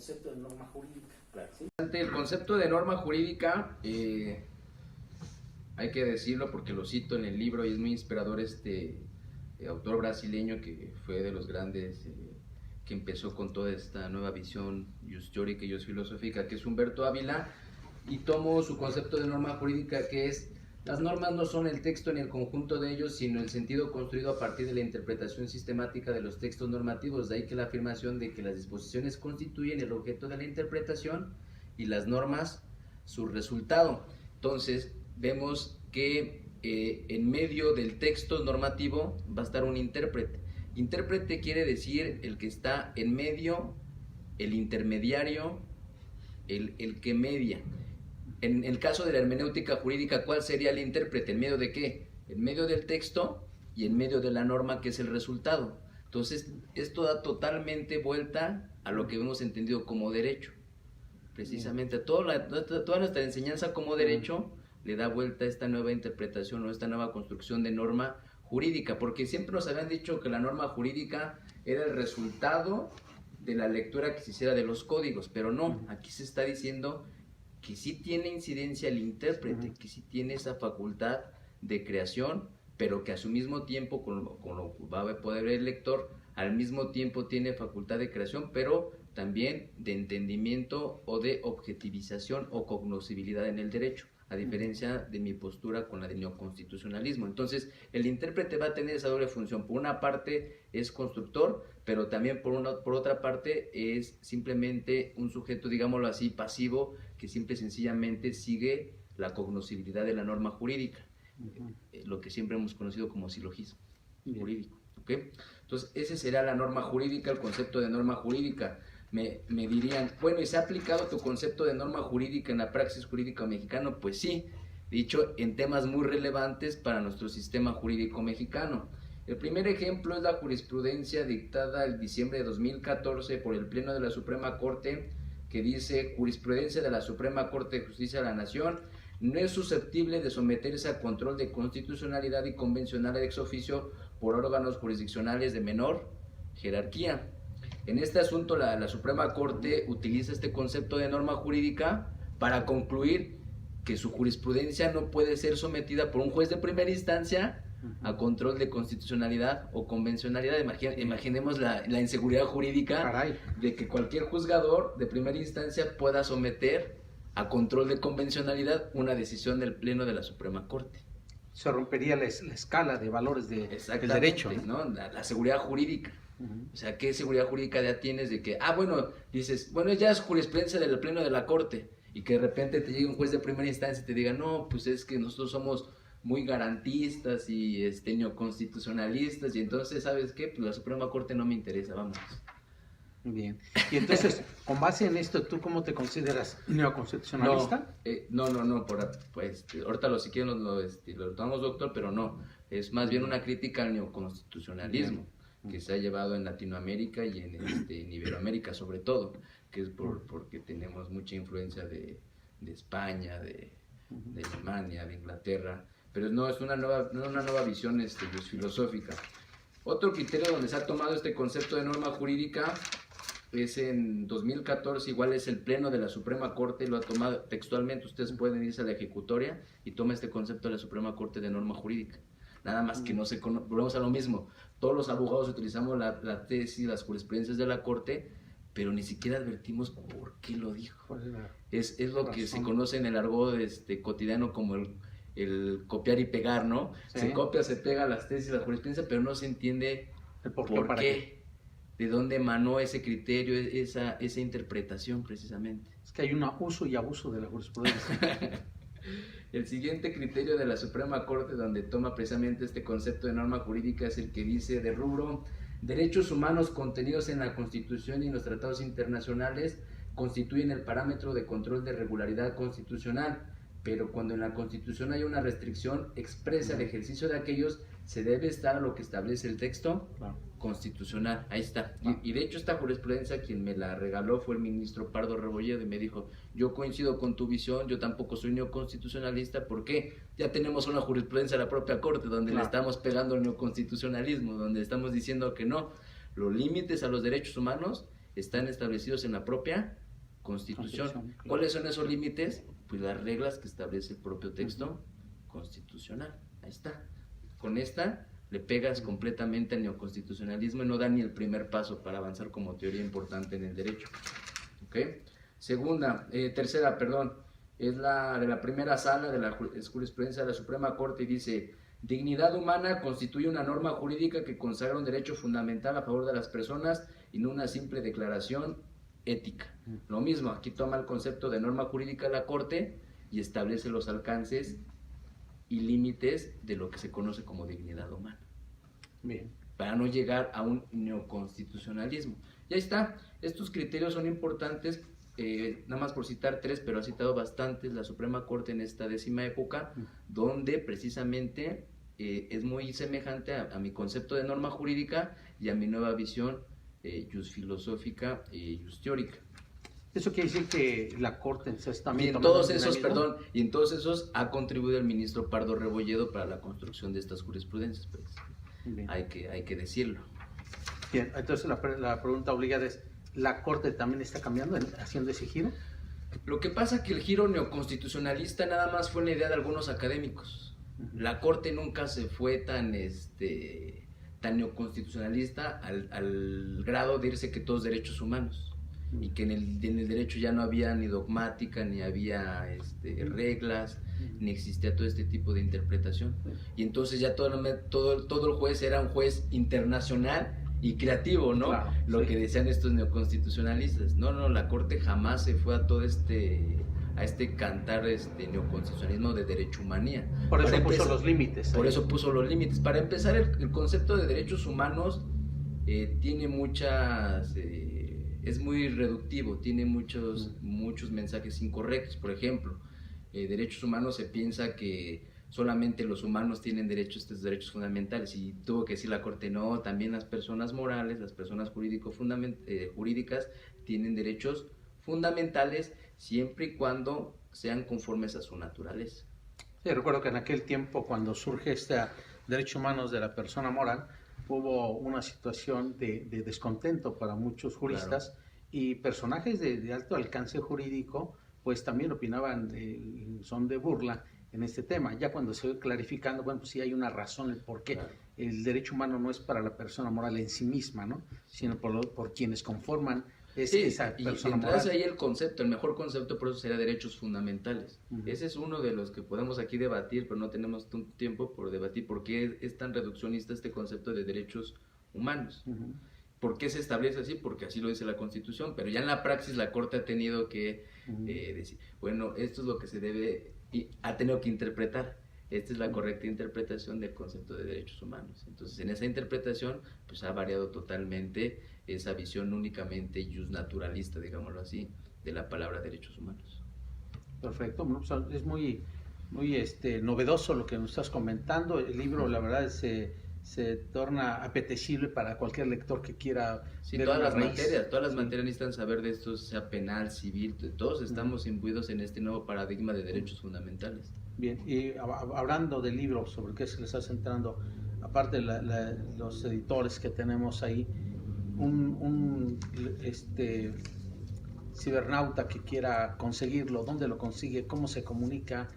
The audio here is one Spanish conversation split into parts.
concepto de norma jurídica. Claro, ¿sí? El concepto de norma jurídica, hay que decirlo porque lo cito en el libro y es muy inspirador autor brasileño que fue de los grandes que empezó con toda esta nueva visión jus teórica y jus filosófica, que es Humberto Ávila, y tomo su concepto de norma jurídica, que es: las normas no son el texto ni el conjunto de ellos, sino el sentido construido a partir de la interpretación sistemática de los textos normativos. De ahí que la afirmación de que las disposiciones constituyen el objeto de la interpretación y las normas su resultado. Entonces vemos que en medio del texto normativo va a estar un intérprete. Intérprete quiere decir el que está en medio, el intermediario, el que media. En el caso de la hermenéutica jurídica, ¿cuál sería el intérprete? ¿En medio de qué? En medio del texto y en medio de la norma, que es el resultado. Entonces, esto da totalmente vuelta a lo que hemos entendido como derecho. Precisamente a toda nuestra enseñanza como derecho le da vuelta a esta nueva interpretación o esta nueva construcción de norma jurídica, porque siempre nos habían dicho que la norma jurídica era el resultado de la lectura que se hiciera de los códigos, pero no, aquí se está diciendo que sí tiene incidencia el intérprete, que sí tiene esa facultad de creación, pero que a su mismo tiempo, con lo va a poder ver el lector, al mismo tiempo tiene facultad de creación, pero también de entendimiento o de objetivización o cognoscibilidad en el derecho, a diferencia de mi postura con la del neoconstitucionalismo. Entonces, el intérprete va a tener esa doble función. Por una parte es constructor, pero también por otra parte es simplemente un sujeto, digámoslo así, pasivo, que simple y sencillamente sigue la cognoscibilidad de la norma jurídica, lo que siempre hemos conocido como silogismo jurídico. ¿Okay? Entonces, ese será la norma jurídica, el concepto de norma jurídica. Me dirían, bueno, ¿y se ha aplicado tu concepto de norma jurídica en la praxis jurídica mexicana? Pues sí, dicho en temas muy relevantes para nuestro sistema jurídico mexicano. El primer ejemplo es la jurisprudencia dictada el diciembre de 2014 por el Pleno de la Suprema Corte, que dice: jurisprudencia de la Suprema Corte de Justicia de la Nación no es susceptible de someterse a control de constitucionalidad y convencionalidad ex oficio por órganos jurisdiccionales de menor jerarquía. En este asunto la Suprema Corte utiliza este concepto de norma jurídica para concluir que su jurisprudencia no puede ser sometida por un juez de primera instancia a control de constitucionalidad o convencionalidad. Imaginemos la inseguridad jurídica de que cualquier juzgador de primera instancia pueda someter a control de convencionalidad una decisión del Pleno de la Suprema Corte. Se rompería la escala de valores del derecho, ¿no? La seguridad jurídica. O sea, ¿qué seguridad jurídica ya tienes de que, bueno, dices, bueno, ya es jurisprudencia del Pleno de la Corte, y que de repente te llegue un juez de primera instancia y te diga, no, pues es que nosotros somos muy garantistas y neoconstitucionalistas, y entonces, ¿sabes qué? Pues la Suprema Corte no me interesa, vamos. Bien. Y entonces, con base en esto, ¿tú cómo te consideras? ¿Neoconstitucionalista? No, pues, ahorita si quieren lo tomamos, doctor, pero no, es más bien una crítica al neoconstitucionalismo que se ha llevado en Latinoamérica y en Iberoamérica sobre todo, que es porque tenemos mucha influencia de España, de Alemania, de Inglaterra, pero no, es una nueva visión filosófica. Otro criterio donde se ha tomado este concepto de norma jurídica es en 2014, igual es el Pleno de la Suprema Corte, lo ha tomado textualmente, ustedes pueden irse a la ejecutoria y toma este concepto de la Suprema Corte de norma jurídica. Nada más que volvemos a lo mismo, todos los abogados utilizamos la tesis, las jurisprudencias de la Corte, pero ni siquiera advertimos por qué lo dijo. Es lo que se conoce en el argot cotidiano como el copiar y pegar, ¿no? Sí. Se copia, se pega las tesis, la jurisprudencia, pero no se entiende el por qué, de dónde emanó ese criterio, esa interpretación precisamente. Es que hay un uso y abuso de la jurisprudencia. El siguiente criterio de la Suprema Corte, donde toma precisamente este concepto de norma jurídica, es el que dice de rubro: derechos humanos contenidos en la Constitución y en los tratados internacionales constituyen el parámetro de control de regularidad constitucional, pero cuando en la Constitución hay una restricción expresa al ejercicio de aquellos, se debe estar a lo que establece el texto constitucional. Ahí está. Y de hecho esta jurisprudencia, quien me la regaló fue el ministro Pardo Rebolledo, y me dijo: yo coincido con tu visión, yo tampoco soy neoconstitucionalista, porque ya tenemos una jurisprudencia de la propia Corte donde le estamos pegando al neoconstitucionalismo, donde estamos diciendo que no, los límites a los derechos humanos están establecidos en la propia Constitución. Constitución, claro. ¿Cuáles son esos límites? Pues las reglas que establece el propio texto constitucional. Ahí está. Con esta le pegas completamente al neoconstitucionalismo y no da ni el primer paso para avanzar como teoría importante en el derecho. ¿Ok? Tercera, es la de la primera sala de la jurisprudencia de la Suprema Corte y dice: dignidad humana constituye una norma jurídica que consagra un derecho fundamental a favor de las personas y no una simple declaración ética. Lo mismo, aquí toma el concepto de norma jurídica de la Corte y establece los alcances y límites de lo que se conoce como dignidad humana. Bien. Para no llegar a un neoconstitucionalismo. Y ahí está, estos criterios son importantes, nada más por citar 3, pero ha citado bastantes la Suprema Corte en esta 10ª época, donde precisamente es muy semejante a mi concepto de norma jurídica y a mi nueva visión filosófica y teórica. Eso quiere decir que la Corte entonces también... Y en todos esos ha contribuido el ministro Pardo Rebolledo para la construcción de estas jurisprudencias, pues. Hay que decirlo. Bien, entonces la pregunta obligada es, ¿la Corte también está cambiando, haciendo ese giro? Lo que pasa es que el giro neoconstitucionalista nada más fue una idea de algunos académicos. La Corte nunca se fue tan neoconstitucionalista al grado de irse que todos derechos humanos y que en el derecho ya no había ni dogmática, ni había reglas, ni existía todo este tipo de interpretación. Y entonces ya todo el juez era un juez internacional y creativo, ¿no? Claro, lo que decían estos neoconstitucionalistas. No, la Corte jamás se fue a todo este cantar neoconstitucionalismo de derechohumanía. Por eso puso los límites. Por eso puso los límites. Para empezar, el concepto de derechos humanos tiene muchas... es muy reductivo, tiene muchos mensajes incorrectos. Por ejemplo, derechos humanos se piensa que solamente los humanos tienen estos derechos fundamentales, y tuvo que decir la Corte: no, también las personas morales, las personas jurídicas tienen derechos fundamentales siempre y cuando sean conformes a su naturaleza. Sí, recuerdo que en aquel tiempo, cuando surge derechos humanos de la persona moral, hubo una situación de descontento para muchos juristas, claro, y personajes de alto alcance jurídico pues también opinaban son de burla en este tema. Ya cuando se fue clarificando, bueno, pues sí hay una razón el por qué. Claro. El derecho humano no es para la persona moral en sí misma, ¿no? Sino por quienes conforman esa persona moral. Y ahí el mejor concepto por eso sería derechos fundamentales. Ese es uno de los que podemos aquí debatir, pero no tenemos tiempo por debatir por qué es tan reduccionista este concepto de derechos humanos. ¿Por qué se establece así? Porque así lo dice la Constitución, pero ya en la praxis la Corte ha tenido que decir, bueno, esto es lo que se debe, y ha tenido que interpretar. Esta es la correcta interpretación del concepto de derechos humanos. Entonces, en esa interpretación, pues ha variado totalmente esa visión únicamente justnaturalista, digámoslo así, de la palabra derechos humanos. Perfecto, bueno, pues es muy novedoso lo que nos estás comentando. El libro, la verdad, se torna apetecible para cualquier lector que quiera ver todas las materias necesitan saber de esto, sea penal, civil, todos estamos imbuidos en este nuevo paradigma de derechos fundamentales. Bien, y hablando del libro sobre qué se le está centrando, aparte los editores que tenemos ahí, un cibernauta que quiera conseguirlo, ¿dónde lo consigue? ¿Cómo se comunica?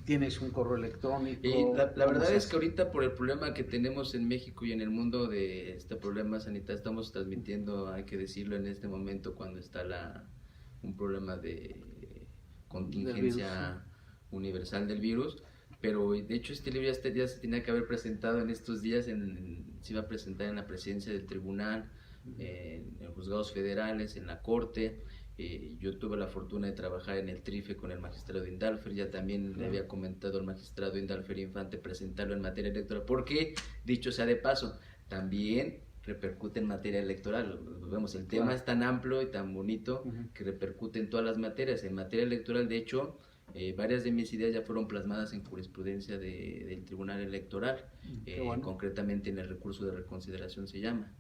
¿Tienes un correo electrónico? Y la verdad es que ahorita, por el problema que tenemos en México y en el mundo de este problema sanitario, estamos transmitiendo, hay que decirlo en este momento, cuando está un problema de contingencia universal del virus, pero de hecho este libro ya se tenía que haber presentado en estos días, se iba a presentar en la presidencia del tribunal, en juzgados federales, en la corte. Yo tuve la fortuna de trabajar en el TRIFE con el magistrado Indalfer, ya también le había comentado al magistrado Indalfer Infante presentarlo en materia electoral, porque, dicho sea de paso, también repercute en materia electoral. Vemos, el tema es tan amplio y tan bonito que repercute en todas las materias. En materia electoral, de hecho, varias de mis ideas ya fueron plasmadas en jurisprudencia del Tribunal Electoral, concretamente en el recurso de reconsideración se llama.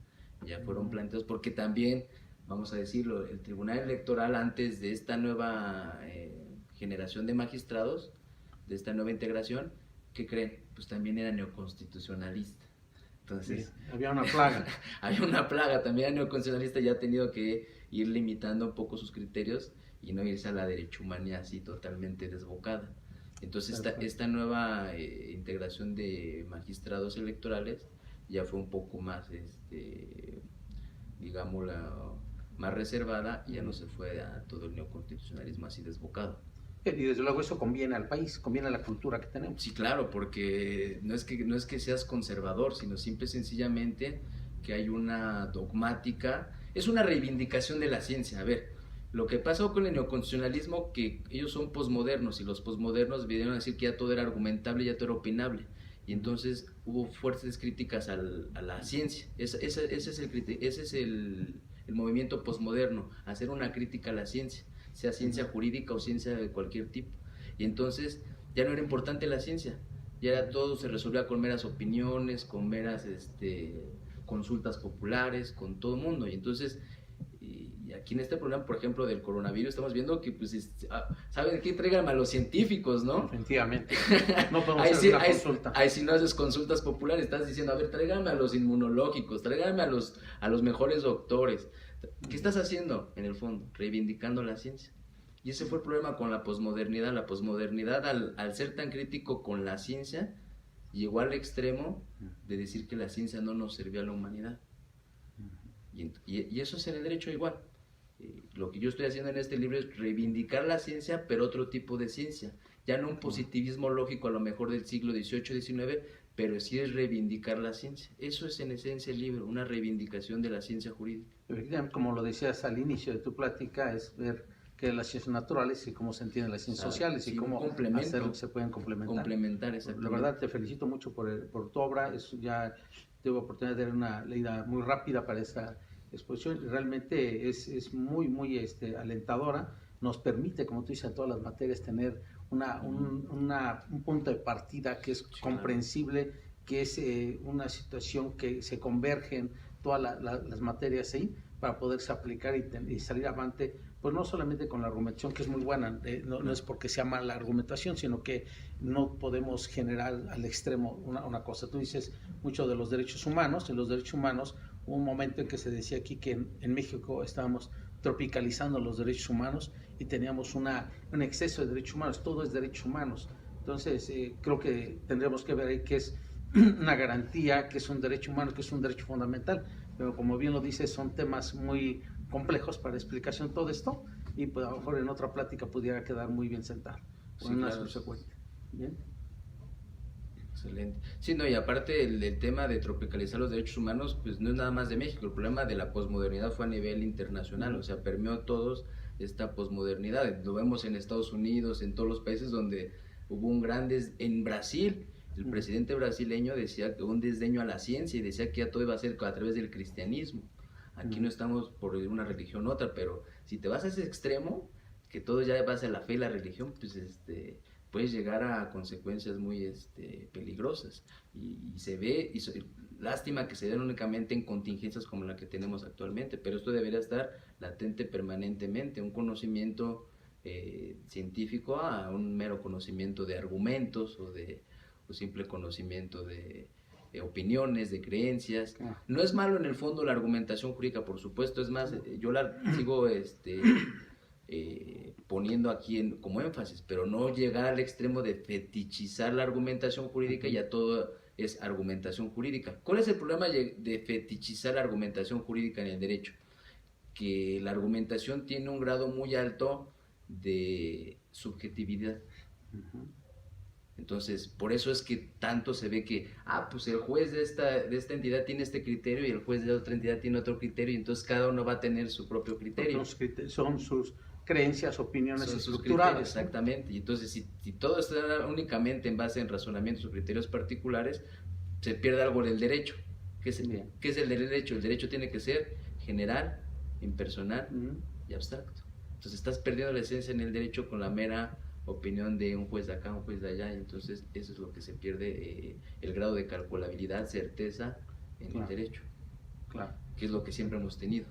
Ya fueron planteados porque también, vamos a decirlo, el Tribunal Electoral, antes de esta nueva generación de magistrados, de esta nueva integración, ¿qué creen? Pues también era neoconstitucionalista. Entonces, Sí, había una plaga. hay una plaga. También el neoconstitucionalista ya ha tenido que ir limitando un poco sus criterios y no irse a la derechomanía así totalmente desbocada. Entonces esta nueva integración de magistrados electorales ya fue un poco más, digamos, más reservada y ya no se fue a todo el neoconstitucionalismo así desbocado. Y desde luego eso conviene al país, conviene a la cultura que tenemos. Sí, claro, porque no es que seas conservador, sino simple y sencillamente que hay una dogmática, es una reivindicación de la ciencia. A ver, lo que pasó con el neoconstitucionalismo, que ellos son posmodernos y los posmodernos vinieron a decir que ya todo era argumentable, ya todo era opinable. Y entonces hubo fuertes críticas a la ciencia. Ese es el movimiento posmoderno, hacer una crítica a la ciencia, sea ciencia jurídica o ciencia de cualquier tipo. Y entonces ya no era importante la ciencia, ya todo se resolvía con meras opiniones, con meras consultas populares, con todo el mundo. Y entonces, y aquí en este problema, por ejemplo, del coronavirus, estamos viendo que, pues, ¿saben qué? Tráiganme a los científicos, ¿no? Definitivamente. No podemos Ahí hacer sí, una consulta. ahí sí no haces consultas populares, estás diciendo, a ver, tráigame a los inmunológicos, tráigame a los mejores doctores. ¿Qué estás haciendo en el fondo? Reivindicando la ciencia. Y ese fue el problema con la posmodernidad. La posmodernidad, al ser tan crítico con la ciencia, llegó al extremo de decir que la ciencia no nos servía a la humanidad. Y eso es en el derecho igual. Lo que yo estoy haciendo en este libro es reivindicar la ciencia, pero otro tipo de ciencia. Ya no un positivismo lógico a lo mejor del siglo XVIII, XIX, pero sí es reivindicar la ciencia. Eso es en esencia el libro, una reivindicación de la ciencia jurídica. Efectivamente, como lo decías al inicio de tu plática, es ver qué es las ciencias naturales y cómo se entienden las ciencias sociales y cómo se pueden complementar. Complementar, exactamente. La verdad, te felicito mucho por tu obra. Ya tuve oportunidad de dar una leída muy rápida para esta exposición. Realmente es muy, muy alentadora. Nos permite, como tú dices, en todas las materias tener un punto de partida que es comprensible, que es una situación que se convergen todas las materias ahí para poderse aplicar y salir avante, pues no solamente con la argumentación, que es muy buena, no es porque sea mala la argumentación, sino que no podemos generar al extremo una cosa. Tú dices mucho de los derechos humanos. En los derechos humanos hubo un momento en que se decía aquí que en México estábamos tropicalizando los derechos humanos y teníamos un exceso de derechos humanos, todo es derechos humanos. Entonces creo que tendremos que ver ahí que es una garantía, que es un derecho humano, que es un derecho fundamental, pero como bien lo dices, son temas muy complejos para explicación todo esto, y pues a lo mejor en otra plática pudiera quedar muy bien sentado, con una subsecuente. Bien. Excelente. Sí, no, y aparte el tema de tropicalizar los derechos humanos, pues no es nada más de México, el problema de la posmodernidad fue a nivel internacional, o sea, permeó todos esta posmodernidad, lo vemos en Estados Unidos, en todos los países donde hubo un en Brasil, el presidente brasileño decía que un desdeño a la ciencia y decía que ya todo iba a ser a través del cristianismo. Aquí no estamos por una religión u otra, pero si te vas a ese extremo, que todo ya va a ser la fe y la religión, pues puedes llegar a consecuencias muy peligrosas. Y se ve, lástima que se den únicamente en contingencias como la que tenemos actualmente, pero esto debería estar latente permanentemente, un conocimiento científico a un mero conocimiento de argumentos o simple conocimiento de opiniones, de creencias. No es malo en el fondo la argumentación jurídica, por supuesto, es más, yo la sigo poniendo aquí como énfasis, pero no llegar al extremo de fetichizar la argumentación jurídica y ya todo es argumentación jurídica. ¿Cuál es el problema de fetichizar la argumentación jurídica en el derecho? Que la argumentación tiene un grado muy alto de subjetividad. Entonces, por eso es que tanto se ve que, pues el juez de esta entidad tiene este criterio y el juez de otra entidad tiene otro criterio, y entonces cada uno va a tener su propio criterio. Son sus creencias, opiniones son estructuradas. Exactamente, y entonces si todo está únicamente en base en razonamientos o criterios particulares, se pierde algo del derecho. ¿Qué es el derecho? El derecho tiene que ser general, impersonal y abstracto. Entonces estás perdiendo la esencia en el derecho con la mera opinión de un juez de acá, un juez de allá, y entonces eso es lo que se pierde, el grado de calculabilidad, certeza en el derecho, que es lo que siempre hemos tenido.